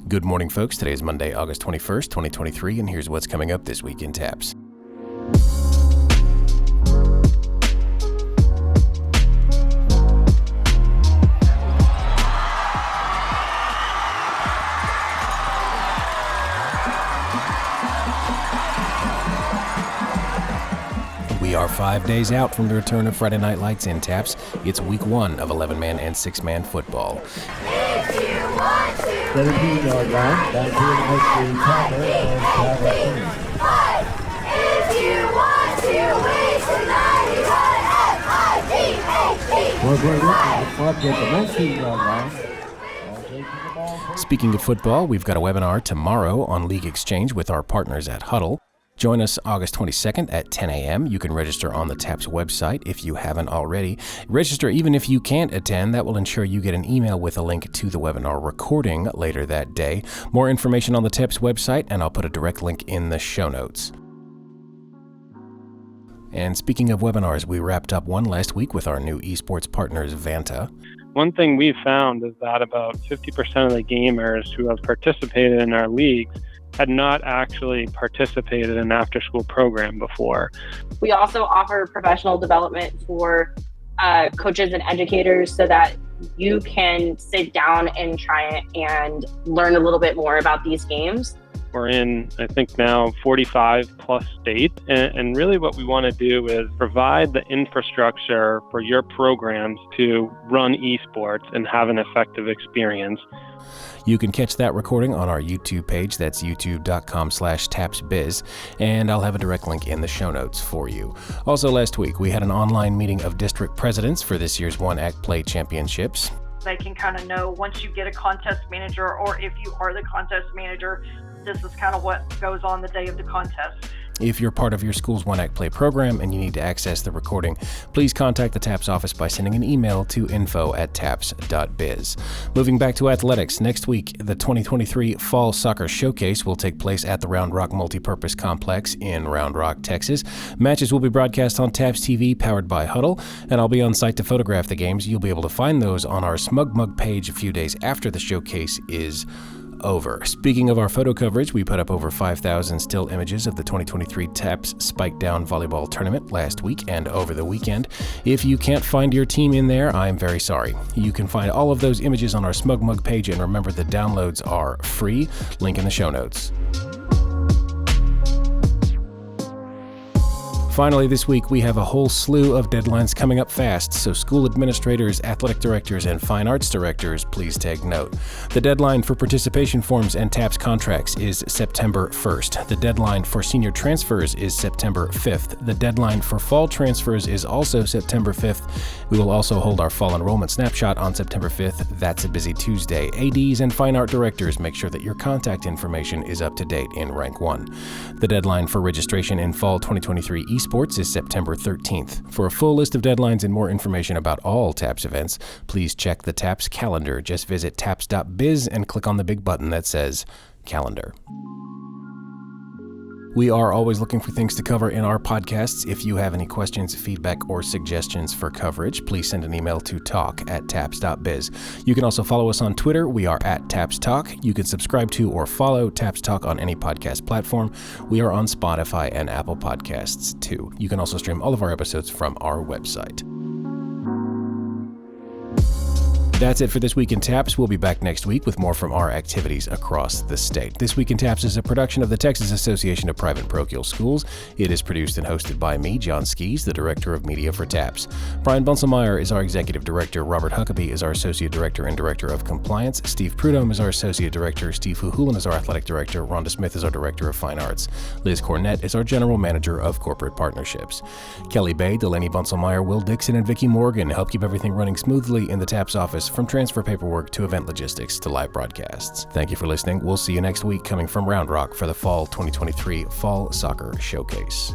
Good morning, folks. Today is Monday, August 21st, 2023, and here's what's coming up this week in TAPPS. We are 5 days out from the return of Friday Night Lights in TAPPS. It's week 1 of 11-man and 6-man football. If you want to 17-yard line, back here to Tapper and Tapper. If you want to win tonight, you gotta F-I-T-H-E. We're going to get the 19-yard line. Speaking of football, we've got a webinar tomorrow on League Exchange with our partners at Huddle. Join us August 22nd at 10 a.m. You can register on the TAPPS website if you haven't already. Register even if you can't attend. That will ensure you get an email with a link to the webinar recording later that day. More information on the TAPPS website, and I'll put a direct link in the show notes. And speaking of webinars, we wrapped up one last week with our new esports partners, Vanta. One thing we've found is that about 50% of the gamers who have participated in our leagues had not actually participated in an after-school program before. We also offer professional development for coaches and educators so that you can sit down and try and learn a little bit more about these games. We're in, I think now, 45 plus states. And really what we want to do is provide the infrastructure for your programs to run esports and have an effective experience. You can catch that recording on our YouTube page. That's youtube.com/TAPPSBiz, and I'll have a direct link in the show notes for you. Also, last week, we had an online meeting of district presidents for this year's One Act Play Championships. They can kind of know once you get a contest manager, or if you are the contest manager, this is kind of what goes on the day of the contest. If you're part of your school's One Act Play program and you need to access the recording, please contact the TAPPS office by sending an email to info@tapps.biz. Moving back to athletics, next week, the 2023 Fall Soccer Showcase will take place at the Round Rock Multipurpose Complex in Round Rock, Texas. Matches will be broadcast on TAPPS TV, powered by Huddle, and I'll be on site to photograph the games. You'll be able to find those on our Smug Mug page a few days after the showcase is over. Speaking of our photo coverage, we put up over 5,000 still images of the 2023 TAPPS Spikedown volleyball tournament last week and over the weekend. If you can't find your team in there, I'm very sorry. You can find all of those images on our Smug Mug page, and remember, the downloads are free. Link in the show notes. Finally, this week, we have a whole slew of deadlines coming up fast, so school administrators, athletic directors, and fine arts directors, please take note. The deadline for participation forms and TAPPS contracts is September 1st. The deadline for senior transfers is September 5th. The deadline for fall transfers is also September 5th. We will also hold our fall enrollment snapshot on September 5th. That's a busy Tuesday. ADs and fine art directors, make sure that your contact information is up to date in Rank 1. The deadline for registration in fall 2023 Sports is September 13th. For a full list of deadlines and more information about all TAPPS events, please check the TAPPS calendar. Just visit tapps.biz and click on the big button that says Calendar. We are always looking for things to cover in our podcasts. If you have any questions, feedback, or suggestions for coverage, please send an email to talk@tapps.biz. You can also follow us on Twitter. We are @TAPPSTalk. You can subscribe to or follow TAPPS Talk on any podcast platform. We are on Spotify and Apple Podcasts too. You can also stream all of our episodes from our website. That's it for This Week in TAPPS. We'll be back next week with more from our activities across the state. This Week in TAPPS is a production of the Texas Association of Private Parochial Schools. It is produced and hosted by me, John Skees, the Director of Media for TAPPS. Brian Bunselmeyer is our Executive Director. Robert Huckabee is our Associate Director and Director of Compliance. Steve Prudhomme is our Associate Director. Steve Huhulan is our Athletic Director. Rhonda Smith is our Director of Fine Arts. Liz Cornett is our General Manager of Corporate Partnerships. Kelly Bay, Delaney Bunselmeyer, Will Dixon, and Vicki Morgan help keep everything running smoothly in the TAPPS office, from transfer paperwork to event logistics to live broadcasts. Thank you for listening. We'll see you next week coming from Round Rock for the Fall 2023 Fall Soccer Showcase.